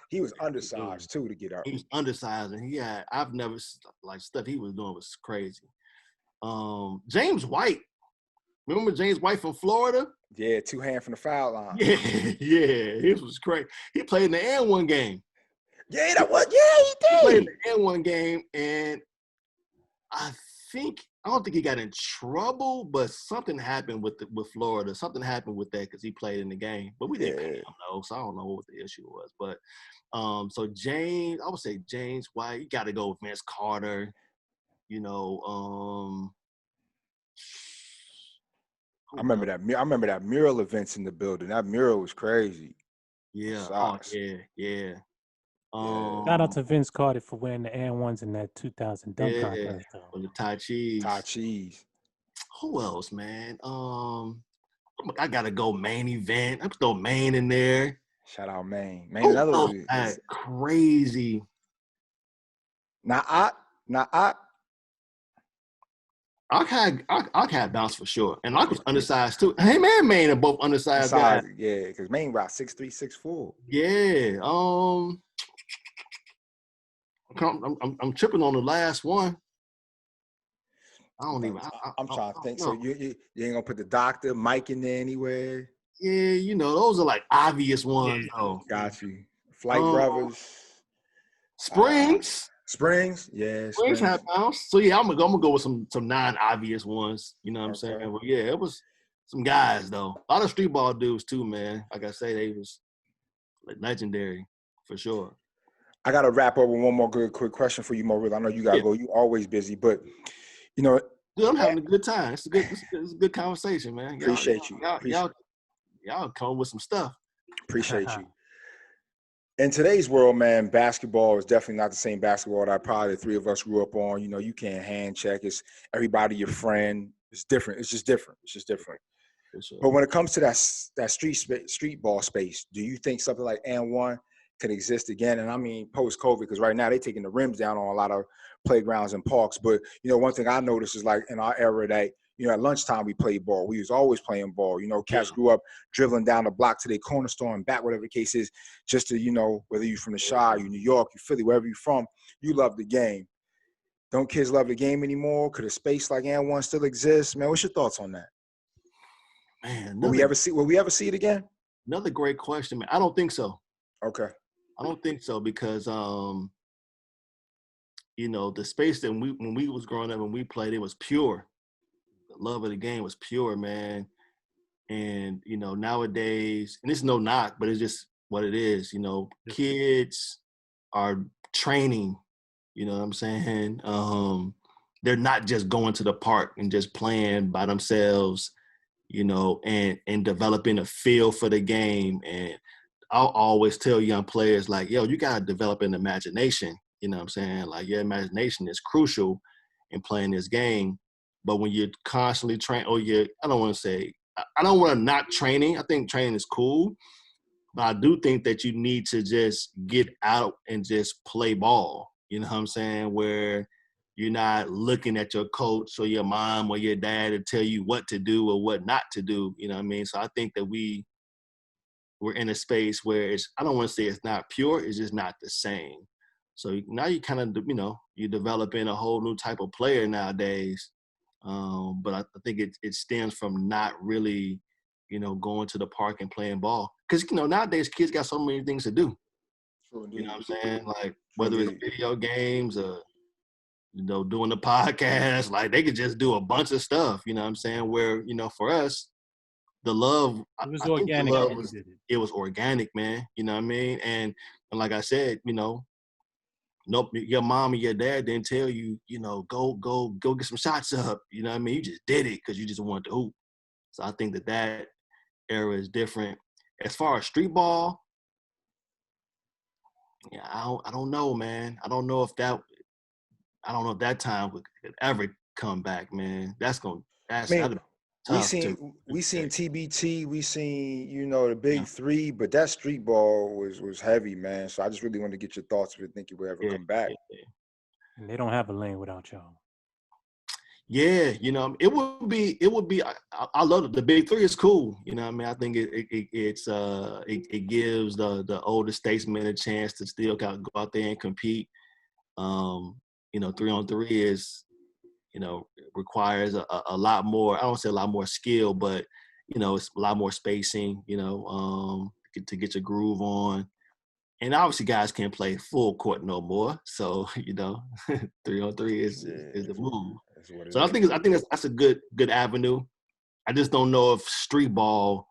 He was undersized too to get out.
He was undersized, and I've never stuff he was doing was crazy. James White. Remember James White from Florida?
Yeah, 2-hand from the foul line.
Yeah, this was crazy. He played in the N1 game.
Yeah, that was. Yeah, he did.
He played in the N1 game, and I don't think he got in trouble, but something happened with Florida. Something happened with that because he played in the game. But we didn't pay him though, so I don't know what the issue was. But so James, I would say James White. You got to go with Vince Carter. You know,
I remember that mural events in the building. That mural was crazy.
Yeah. Yeah.
Shout out to Vince Carter for wearing the Air Ones in that 2000 dunk contest.
With the Thai cheese. Who else, man? I gotta go main event. I could throw Maine in there.
Shout out Maine. Maine,
that's crazy.
I
had bounce for sure, and I was undersized too. Hey man, Maine are both undersized guys.
Yeah, because Maine about 6'3", 6'4".
Yeah. I'm tripping on the last one. I don't even.
I'm trying to think. So you ain't gonna put the Doctor Mike in there anywhere?
Yeah, you know those are like obvious ones. Though.
Got you. Flight Brothers.
Springs.
Yeah.
Springs have bounce. So yeah, I'm gonna go with some non-obvious ones. You know what I'm saying? But yeah, it was some guys though. A lot of street ball dudes too, man. Like I say, they was like legendary for sure.
I got to wrap up with one more quick question for you, Maurice. I know you got to go. You always busy, but, you know.
Dude, I'm having a good time. It's a good conversation, man.
Appreciate you.
Y'all come with some stuff.
Appreciate you. In today's world, man, basketball is definitely not the same basketball that probably the three of us grew up on. You know, you can't hand check. It's everybody your friend. It's different. It's just different. It's just different.
For sure.
But when it comes to that street ball space, do you think something like N1 could exist again? And I mean post-COVID, because right now they're taking the rims down on a lot of playgrounds and parks. But, you know, one thing I noticed is like in our era that, you know, at lunchtime we played ball. We was always playing ball. You know, cats grew up dribbling down the block to their corner store and back, whatever the case is, just to, you know, whether you're from the Chi, you New York, you Philly, wherever you're from, you love the game. Don't kids love the game anymore? Could a space like N1 still exist? Man, what's your thoughts on that?
Man,
Will we ever see it again?
Another great question, man. I don't think so.
Okay.
I don't think so because you know, the space that when we was growing up and we played, it was pure. The love of the game was pure, man. And, you know, nowadays, and it's no knock, but it's just what it is, you know, kids are training, you know what I'm saying? They're not just going to the park and just playing by themselves, you know, and developing a feel for the game. And I'll always tell young players, like, yo, you got to develop an imagination. You know what I'm saying? Like, your imagination is crucial in playing this game. But when you're constantly I don't want to not training. I think training is cool. But I do think that you need to just get out and just play ball. You know what I'm saying? Where you're not looking at your coach or your mom or your dad to tell you what to do or what not to do. You know what I mean? So I think that we're in a space where I don't want to say it's not pure, it's just not the same. So now you kind of, you know, you're developing a whole new type of player nowadays. But I think it stems from not really, you know, going to the park and playing ball. Because, you know, nowadays kids got so many things to do.
True,
you know what I'm saying? Like, whether it's video games or, you know, doing the podcast, like they could just do a bunch of stuff, you know what I'm saying? Where, you know, for us, the love,
It was
I think
organic.
the love was organic, man. You know what I mean? And like I said, you know, nope, your mom and your dad didn't tell you, you know, go get some shots up. You know what I mean? You just did it because you just wanted to hoop. So I think that era is different. As far as street ball, yeah, I don't know, man. I don't know if that time could ever come back, man. That'd be tough
we seen TBT, we seen, you know, the big three, but that street ball was heavy, man. So I just really wanted to get your thoughts if you think it would ever come back.
Yeah. And they don't have a lane without y'all.
Yeah, you know, it would be. I love it. The big three is cool. You know what I mean? I think it gives the older statesmen a chance to still go out there and compete. You know, 3-on-3 is, you know, requires a lot more. I don't say a lot more skill, but, you know, it's a lot more spacing, you know, to get your groove on. And obviously guys can't play full court no more. So, you know, 3-on-3 is the move. So I think that's a good avenue. I just don't know if street ball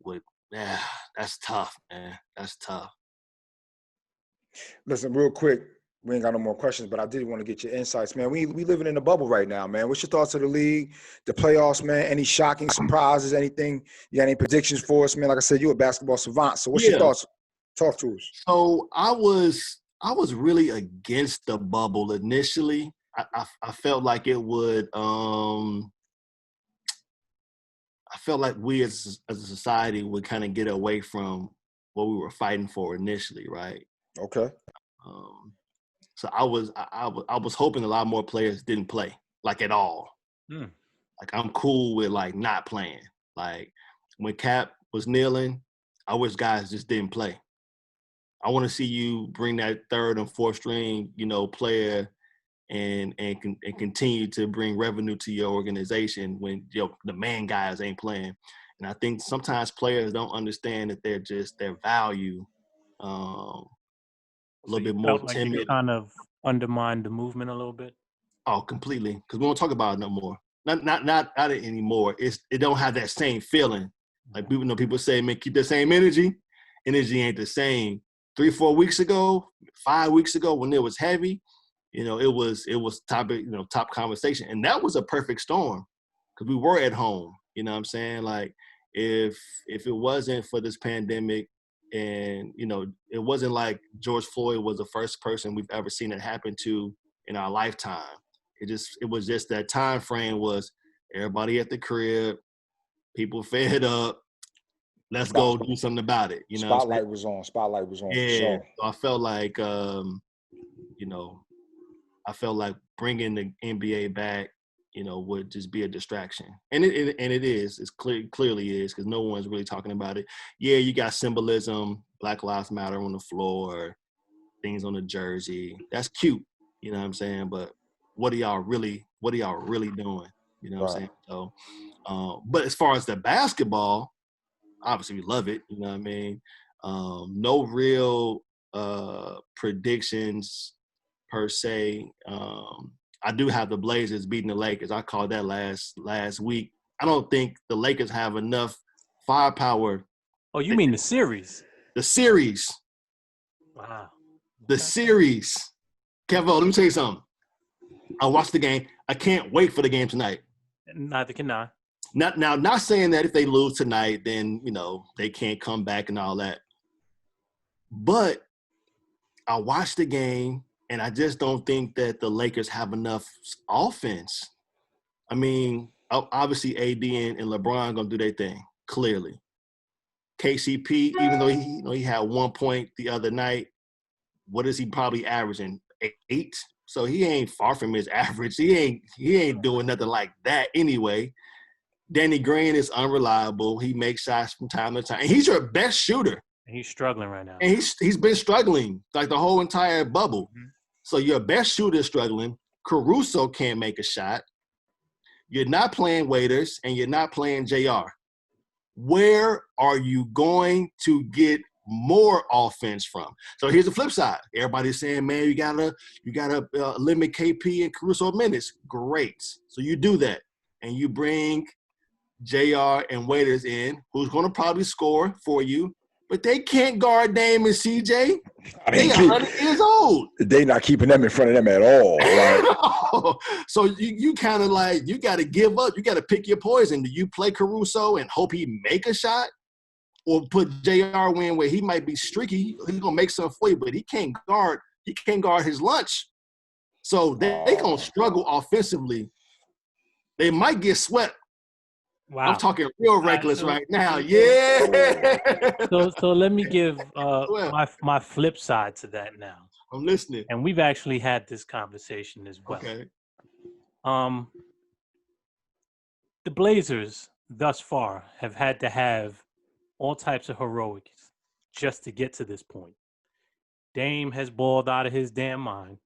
would, that's tough, man. That's tough.
Listen, real quick, we ain't got no more questions, but I did want to get your insights, man. We living in a bubble right now, man. What's your thoughts of the league, the playoffs, man? Any shocking surprises, anything? You got any predictions for us, man? Like I said, you're a basketball savant. So what's your thoughts? Talk to us.
So I was really against the bubble initially. I felt like it would I felt like we as a society would kind of get away from what we were fighting for initially, right?
Okay.
So I was hoping a lot more players didn't play, like, at all. Like, I'm cool with, like, not playing. Like, when Cap was kneeling, I wish guys just didn't play. I want to see you bring that third and fourth string, you know, player and continue to bring revenue to your organization when, you know, the main guys ain't playing. And I think sometimes players don't understand that their value a little bit more
like
timid.
you kind of undermined the movement a little bit.
Oh, completely. Because we don't talk about it no more. Not it anymore. It don't have that same feeling. Like, people say, man, keep the same energy. Energy ain't the same. 3-4 weeks ago, 5 weeks ago, when it was heavy, you know, it was topic, you know, top conversation. And that was a perfect storm because we were at home. You know what I'm saying? Like, if it wasn't for this pandemic, And, you know, it wasn't like George Floyd was the first person we've ever seen it happen to in our lifetime. It was just that time frame was everybody at the crib, people fed up, let's go do something about it. You know,
Spotlight was on for
yeah.
sure.
So I felt like, you know, bringing the NBA back, you know, would just be a distraction. And it is. It's clearly is, because no one's really talking about it. Yeah, you got symbolism, Black Lives Matter on the floor, things on the jersey. That's cute, you know what I'm saying? But what are y'all really doing? You know what I'm saying? So, but as far as the basketball, obviously we love it, you know what I mean? No real predictions per se. I do have the Blazers beating the Lakers. I called that last week. I don't think the Lakers have enough firepower.
Oh, you mean the series?
The series.
Wow.
The series. Kevo, let me tell you something. I watched the game. I can't wait for the game tonight.
Neither can I.
Not saying that if they lose tonight, then, you know, they can't come back and all that. But I watched the game, and I just don't think that the Lakers have enough offense. I mean, obviously AD and LeBron going to do their thing, clearly. KCP, even though he had 1 point the other night, what is he probably averaging? 8? So he ain't far from his average. He ain't doing nothing like that anyway. Danny Green is unreliable. He makes shots from time to time. And he's your best shooter.
And he's struggling right now.
And he's been struggling like the whole entire bubble. Mm-hmm. So your best shooter is struggling. Caruso can't make a shot. You're not playing Waiters, and you're not playing JR. Where are you going to get more offense from? So here's the flip side. Everybody's saying, man, you gotta limit KP and Caruso minutes. Great. So you do that, and you bring JR and Waiters in, who's going to probably score for you, but they can't guard Dame and CJ. They're 100 years old.
They're not keeping them in front of them at all. Right?
So you kind of like, you got to give up. You got to pick your poison. Do you play Caruso and hope he make a shot, or put JR in where he might be streaky? He's going to make something for you, but he can't guard his lunch. So they going to struggle offensively. They might get swept. Wow. I'm talking real reckless right now. Yeah.
So let me give my flip side to that now.
I'm listening.
And we've actually had this conversation as well.
Okay.
The Blazers thus far have had to have all types of heroics just to get to this point. Dame has balled out of his damn mind.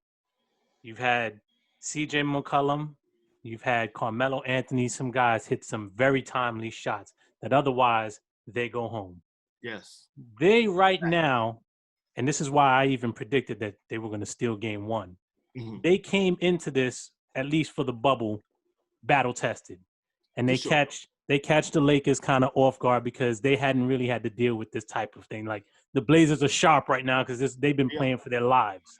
You've had CJ McCollum. You've had Carmelo Anthony. Some guys hit some very timely shots that otherwise they go home.
Yes.
They right now, and this is why I even predicted that they were going to steal game one. Mm-hmm. They came into this, at least for the bubble, battle tested. And they catch the Lakers kind of off guard because they hadn't really had to deal with this type of thing. Like, the Blazers are sharp right now because they've been playing for their lives.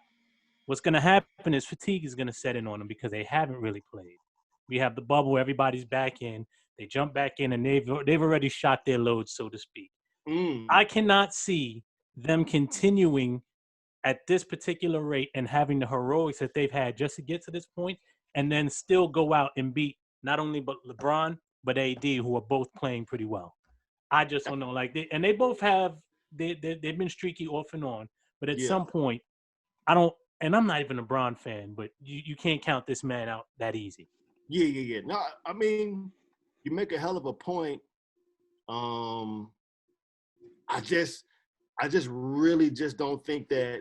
What's going to happen is fatigue is going to set in on them because they haven't really played. We have the bubble, everybody's back in. They jump back in, and they've already shot their load, so to speak. I cannot see them continuing at this particular rate and having the heroics that they've had just to get to this point, and then still go out and beat not only but LeBron but AD, who are both playing pretty well. I just don't know. They both have they've been streaky off and on, but at some point, I'm not even a LeBron fan, but you can't count this man out that easy.
Yeah. No, I mean, you make a hell of a point. I just really just don't think that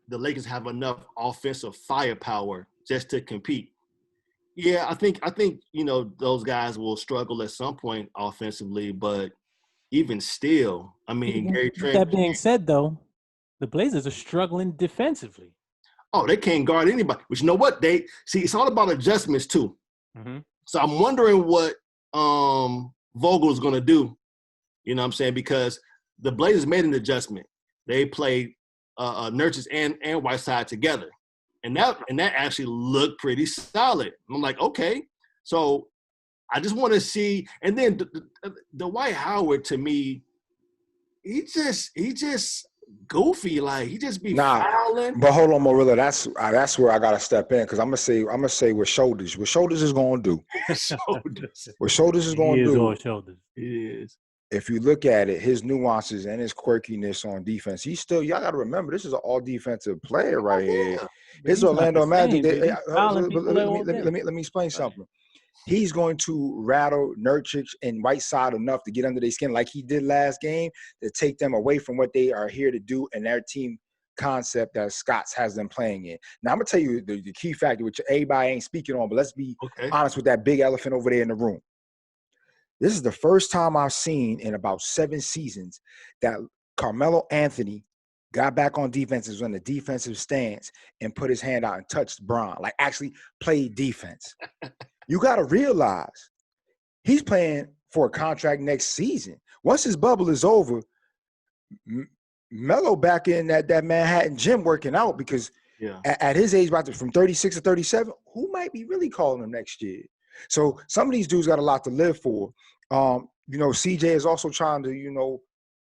the Lakers have enough offensive firepower just to compete. Yeah, I think those guys will struggle at some point offensively, but even still, I mean, Gary Trent.
That being said, though, the Blazers are struggling defensively.
Oh, they can't guard anybody. But you know what? It's all about adjustments too. Mm-hmm. So I'm wondering what Vogel's going to do. You know what I'm saying? Because the Blazers made an adjustment. They played Nurkic and Whiteside together, and that actually looked pretty solid. I'm like, okay. So I just want to see. And then the Dwight Howard, to me, he just goofy. Like he just be
Nah,
fouling.
but hold on, Marilla. That's where I gotta step in because I'm gonna say what Shoulders is gonna do.
Shoulders.
What Shoulders is
He
gonna
is
do.
on shoulders.
He is.
If you look at it, his nuances and his quirkiness on defense, y'all got to remember, this is an all defensive player right here.
Yeah.
His Orlando Magic,
let
me explain something. He's going to rattle Nurkic and Whiteside enough to get under their skin like he did last game to take them away from what they are here to do and their team concept that Scott's has them playing in. Now, I'm going to tell you the key factor, which everybody ain't speaking on, but let's be honest with that big elephant over there in the room. This is the first time I've seen in about 7 seasons that Carmelo Anthony got back on defenses on the defensive stance and put his hand out and touched Bron, like actually played defense. You got to realize he's playing for a contract next season. Once his bubble is over, Melo back in that Manhattan gym working out because at his age, from 36 to 37, who might be really calling him next year? So some of these dudes got a lot to live for. CJ is also trying to,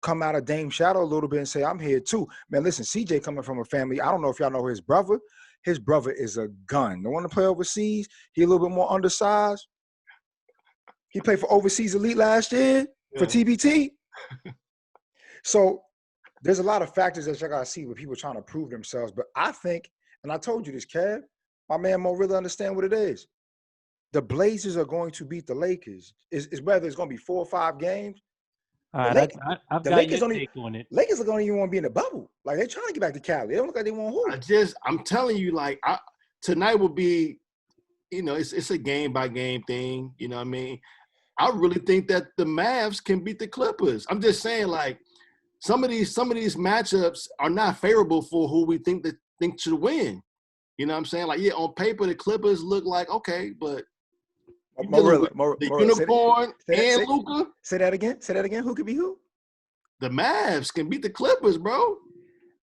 come out of Dame shadow a little bit and say, I'm here too. Man, listen, CJ coming from a family, I don't know if y'all know his brother. His brother is a gun. The one to play overseas, he a little bit more undersized. He played for Overseas Elite last year for TBT. So there's a lot of factors that y'all got to see with people trying to prove themselves. But I think, and I told you this, Kev, my man Mo really understand what it is. The Blazers are going to beat the Lakers. Is whether it's going to be 4 or 5 games.
All right, I've got your take on it.
Lakers are going to even want to be in the bubble. Like, they're trying to get back to Cali. They don't look like they want who.
I'm telling you, like, tonight will be, it's a game-by-game thing. You know what I mean? I really think that the Mavs can beat the Clippers. I'm just saying, like, some of these matchups are not favorable for who we think should win. You know what I'm saying? Like, on paper, the Clippers look like, okay, but the unicorn and Luka.
Say that again. Who could be who?
The Mavs can beat the Clippers, bro.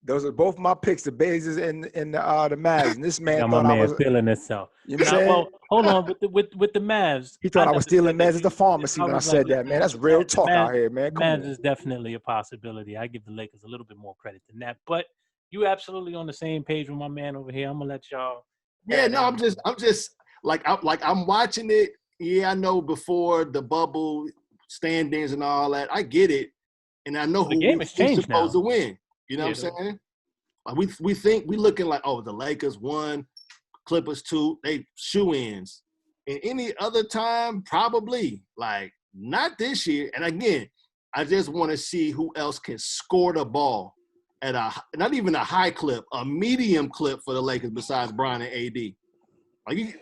Those are both my picks, the Blazers and the Mavs. And this man
thought
my man
was feeling himself.
You know what I'm saying?
Well, hold on, with the Mavs.
He thought I was stealing Mavs at the pharmacy when I said that, man. That's real talk out here, man.
Mavs is definitely a possibility. I give the Lakers a little bit more credit than that. But you absolutely on the same page with my man over here. I'm gonna let y'all.
Yeah, no, I'm just I'm watching it. Yeah, I know before the bubble standings and all that. I get it, and I know
the game has changed now.
Supposed to win. You know what I'm saying? Like we think we looking like, oh, the Lakers 1, Clippers 2, they shoe-ins. And any other time, probably. Like, not this year. And again, I just want to see who else can score the ball at not even a high clip, a medium clip for the Lakers besides Bron and AD.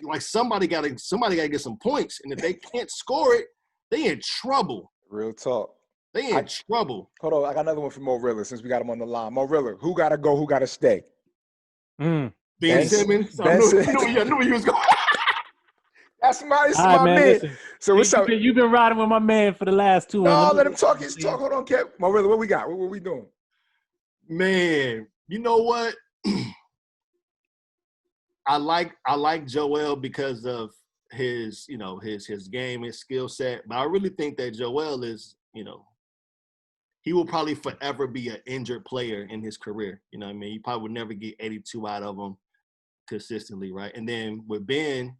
Like somebody got to get some points, and if they can't score it, they in trouble.
Real talk.
They in trouble.
Hold on, I got another one for Mo Rilla since we got him on the line. Mo Rilla, who got to go? Who got to stay?
Ben Simmons. I knew he was going.
That's my man.
Listen,
so what's up?
You've been riding with my man for the last 2
No, let him talk his talk. Hold on, Kev. Mo Rilla, what we got? What we doing?
Man, you know what? I like Joel because of his game, his skill set. But I really think that Joel is, he will probably forever be an injured player in his career. You know what I mean? You probably would never get 82 out of him consistently, right? And then with Ben,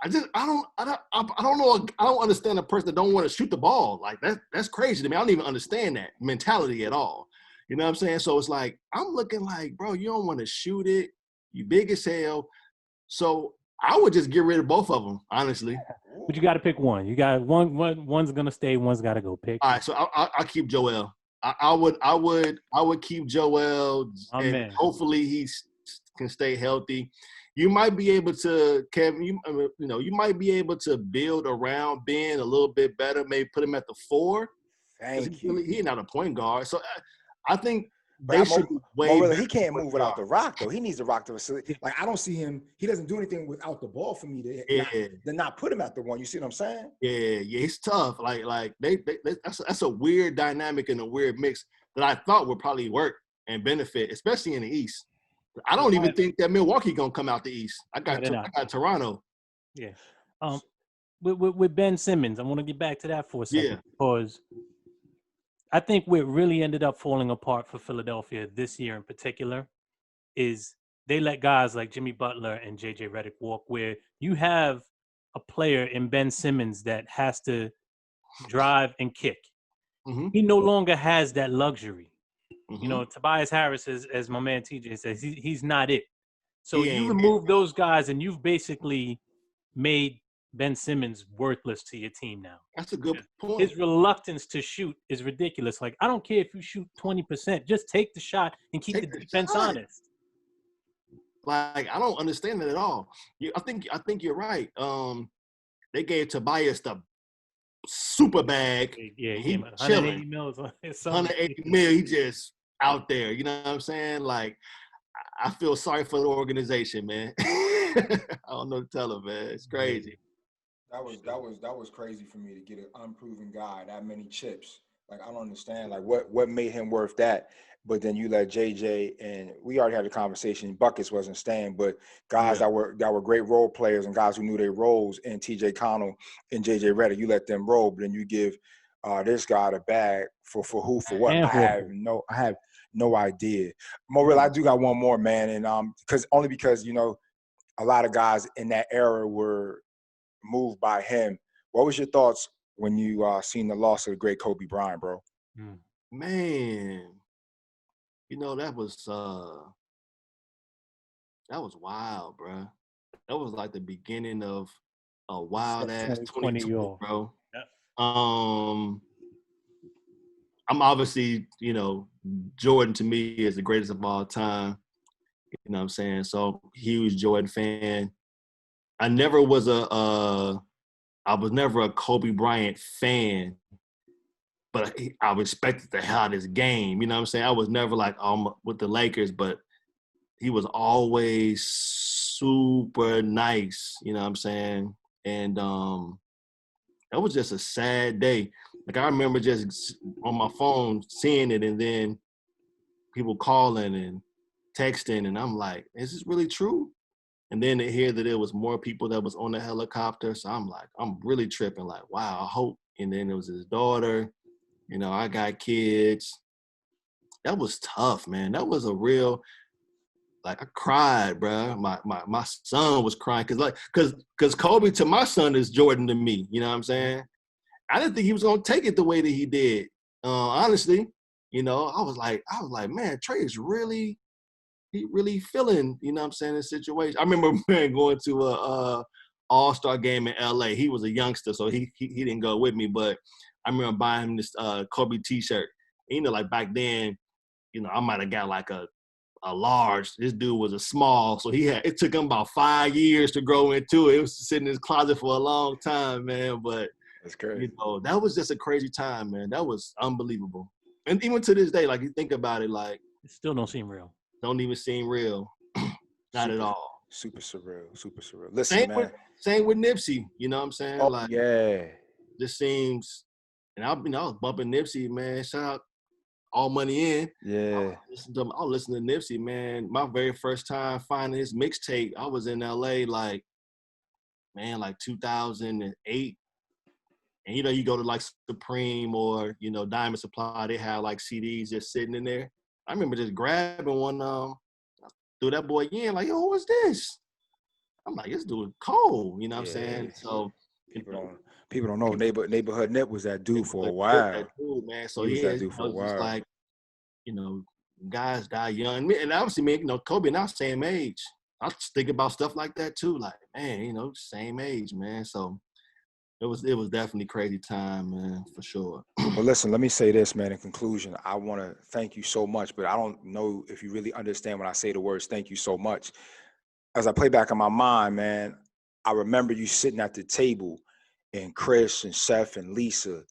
I don't know. I don't understand a person that don't want to shoot the ball. Like that's crazy to me. I don't even understand that mentality at all. You know what I'm saying? So it's like, I'm looking like, bro, you don't want to shoot it. You big as hell. So I would just get rid of both of them, honestly.
But you got to pick one. You got one's gonna stay. One's got to go. Pick.
All right, so I'll keep Joel. I would keep Joel, and hopefully he can stay healthy. You might be able to, Kevin. You might be able to build around Ben a little bit better. Maybe put him at the 4. He's not a point guard, so I think.
He can't move without the rock, though. He needs the rock to facilitate. Like, I don't see him. He doesn't do anything without the ball for me to not put him at the 1. You see what I'm saying?
Yeah, it's tough. Like that's a weird dynamic and a weird mix that I thought would probably work and benefit, especially in the East. I don't even think that Milwaukee gonna come out the East. I got Toronto.
Yeah. With Ben Simmons, I want to get back to that for a second because I think where it really ended up falling apart for Philadelphia this year in particular is they let guys like Jimmy Butler and JJ Redick walk, where you have a player in Ben Simmons that has to drive and kick.
Mm-hmm.
He no longer has that luxury.
Mm-hmm.
You know, Tobias Harris, as my man TJ says, he's not it. So
He
you
ain't
remove those guys and you've basically made Ben Simmons worthless to your team now.
That's a good point.
His reluctance to shoot is ridiculous. Like, I don't care if you shoot 20%, just take the shot and keep the defense honest.
Like, I don't understand it at all. I think you're right. They gave Tobias the super bag.
Yeah,
he
180 mils.
180 mil. He just out there. You know what I'm saying? Like, I feel sorry for the organization, man. I don't know what to tell him, man. It's crazy.
That was crazy for me to get an unproven guy that many chips. Like, I don't understand. Like, what made him worth that? But then you let JJ, and we already had a conversation. Buckets wasn't staying, but guys that were great role players and guys who knew their roles, and TJ Connell and JJ Redick, you let them roll. But then you give this guy the bag for who, for what? I have no idea. Morilla, I do got one more, man, and because you know, a lot of guys in that era were moved by him. What was your thoughts when you seen the loss of the great Kobe Bryant, bro?
Man, you know, that was wild, bro. That was like the beginning of a wild ass 2020, bro. Yep. I'm obviously, you know, Jordan to me is the greatest of all time. You know what I'm saying? So, huge Jordan fan. I was never a Kobe Bryant fan, but I respected the hell out of his game. You know what I'm saying? I was never like with the Lakers, but he was always super nice. You know what I'm saying? And that was just a sad day. Like, I remember just on my phone seeing it, and then people calling and texting, and I'm like, is this really true? And then to hear that it was more people that was on the helicopter, so I'm like, I'm really tripping. Like, wow, I hope. And then it was his daughter. You know, I got kids. That was tough, man. That was a real, like, I cried, bro. My son was crying because Kobe to my son is Jordan to me. You know what I'm saying? I didn't think he was gonna take it the way that he did. Honestly, you know, I was like, man, Trey is really feeling, you know what I'm saying, this situation. I remember, man, going to a All-Star game in LA. He was a youngster, so he didn't go with me, but I remember buying him this Kobe t-shirt. And, you know, like back then, you know, I might have got like a large. This dude was a small, so it took him about 5 years to grow into it. It was sitting in his closet for a long time, man. But
that's crazy.
You know, that was just a crazy time, man. That was unbelievable. And even to this day, like, you think about it, like,
it still don't seem real.
Don't even seem real. Not at all.
Super surreal. Listen,
same with Nipsey. You know what I'm saying?
Oh,
like,
yeah.
This seems, and I was bumping Nipsey, man. Shout out All Money In.
Yeah.
I'll listen to Nipsey, man. My very first time finding his mixtape, I was in LA, like 2008. And, you know, you go to like Supreme or, you know, Diamond Supply, they have like CDs just sitting in there. I remember just grabbing one, threw that boy in, like, yo, who is this? I'm like, this dude cold, you know what I'm saying? So
people don't know Neighborhood Nip was that dude for a while.
That dude, man. So
he was that dude for a while.
Just like, you know, guys die young. And obviously, man, you know, Kobe and I same age. I just think about stuff like that too. Like, man, you know, same age, man. So it was definitely crazy time, man, for sure.
Well, listen, let me say this, man. In conclusion, I want to thank you so much, but I don't know if you really understand when I say the words thank you so much. As I play back in my mind, man, I remember you sitting at the table and Chris and Seth and Lisa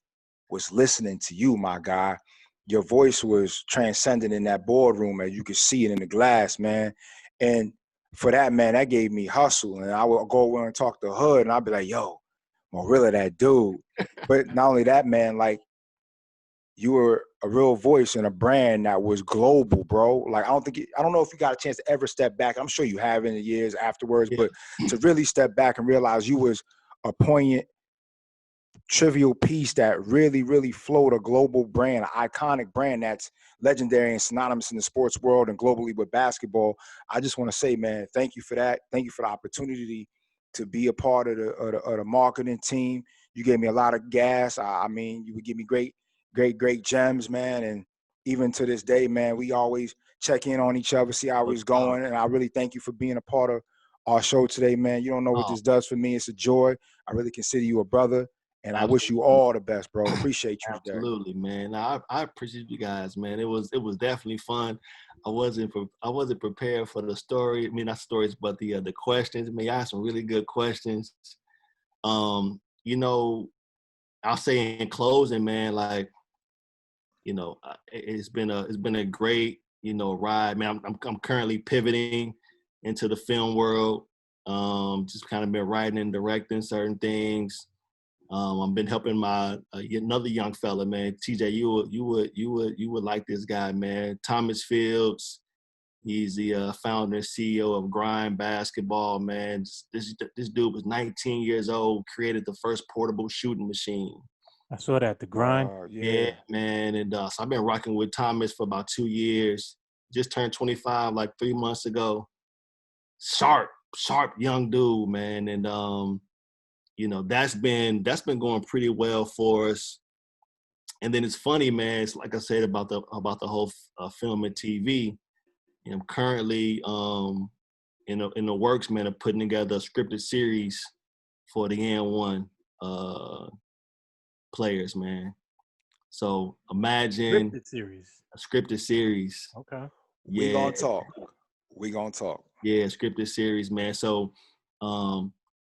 was listening to you, my guy. Your voice was transcendent in that boardroom, and you could see it in the glass, man. And for that, man, that gave me hustle. And I would go over and talk to Hood, and I'd be like, yo, Morilla, that dude. But not only that, man, like, you were a real voice and a brand that was global, bro. Like, I don't know if you got a chance to ever step back. I'm sure you have in the years afterwards, but to really step back and realize you was a poignant trivial piece that really, really flowed a global brand, an iconic brand that's legendary and synonymous in the sports world and globally with basketball. I just want to say, man, thank you for that. Thank you for the opportunity to be a part of the marketing team. You gave me a lot of gas. I mean, you would give me great gems, man. And even to this day, man, we always check in on each other, see how it's going. And I really thank you for being a part of our show today, man. You don't know what this does for me. It's a joy. I really consider you a brother. And I wish you all the best, bro. Appreciate you today.
Absolutely, man. I appreciate you guys, man. It was definitely fun. I wasn't prepared for the story. I mean, not stories, but the questions. I mean, I had some really good questions. You know, I'll say in closing, man, like, you know, it's been a great, you know, ride, man. I'm currently pivoting into the film world. Just kind of been writing and directing certain things. I've been helping my another young fella, man. TJ, you would like this guy, man. Thomas Fields. He's the founder and CEO of Grind Basketball, man. This dude was 19 years old, created the first portable shooting machine.
I saw that, the Grind.
Yeah, man. And so I've been rocking with Thomas for about 2 years. Just turned 25 like 3 months ago. Sharp young dude, man. And you know, that's been going pretty well for us. And then it's funny, man. It's like I said about the whole film and TV. And I'm currently in the works, man, of putting together a scripted series for the N1 players, man. So imagine a scripted series.
Okay.
Yeah. We gonna talk.
Yeah, scripted series, man. So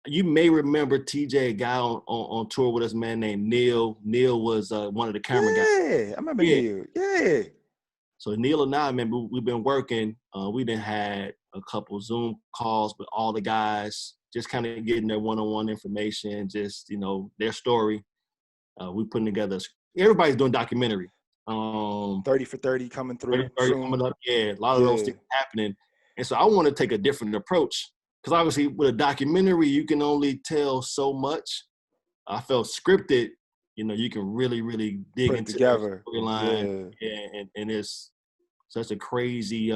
you may remember TJ, a guy on tour with us, man, named Neil. Neil was one of the camera guys.
Yeah, I remember Neil. Yeah.
So Neil and I, man, we've been working. We done had a couple Zoom calls with all the guys, just kind of getting their one-on-one information, just, you know, their story. We putting together. Everybody's doing documentary.
30 for 30 coming through.
30 coming up. Yeah, a lot of those things happening. And so I want to take a different approach. Because obviously with a documentary, you can only tell so much. I felt scripted, you know, you can really, really dig into the storyline. Yeah, and it's such a crazy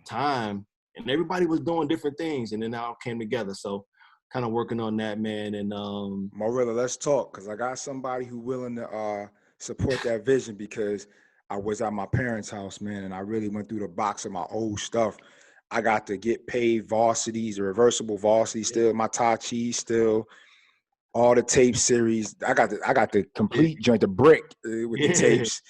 time. And everybody was doing different things, and then it all came together. So kind of working on that, man. And
Rella, let's talk, because I got somebody who willing to support that vision, because I was at my parents' house, man, and I really went through the box of my old stuff. I got to get paid varsities, the reversible varsity still, my Tai Chi still, all the tape series. I got the complete joint, the brick with the tapes,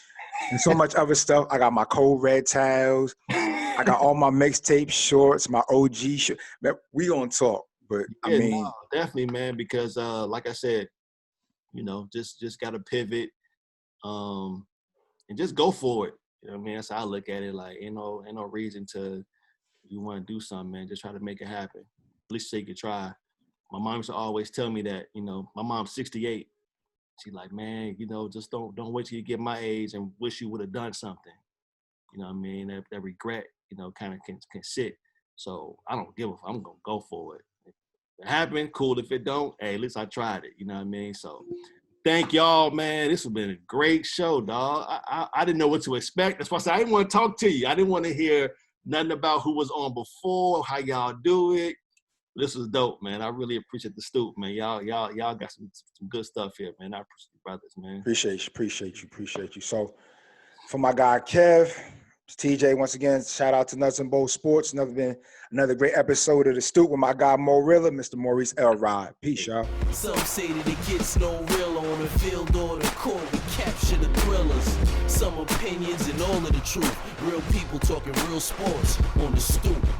and so much other stuff. I got my Code Red towels. I got all my mixtape shorts, my OG shorts. Man, we gonna talk, but I mean,
no, definitely, man, because like I said, you know, just got to pivot, and just go for it. You know what I mean? That's how I look at it. Like, ain't no reason to. You want to do something, man, just try to make it happen. At least you could try. My mom used to always tell me that, you know, my mom's 68. She's like, man, you know, just don't wait till you get my age and wish you would have done something. You know what I mean? That regret, you know, kind of can sit. So I don't give a fuck. I'm going to go for it. If it happened, cool. If it don't, hey, at least I tried it. You know what I mean? So thank y'all, man. This has been a great show, dog. I didn't know what to expect. That's why I said I didn't want to talk to you. I didn't want to hear nothing about who was on before, how y'all do it. This was dope, man. I really appreciate the Stoop, man. Y'all got some good stuff here, man. I appreciate you, brothers, man.
Appreciate you. So for my guy Kev, it's TJ once again. Shout out to Nuts and Bolts Sports. Another great episode of the Stoop with my guy Rella, Mr. Maurice Elrod. Peace, y'all.
Some say that it gets no real on the field or the court. We capture the thrillers. Some opinions and all of the truth. Real people talking real sports on the Stoop.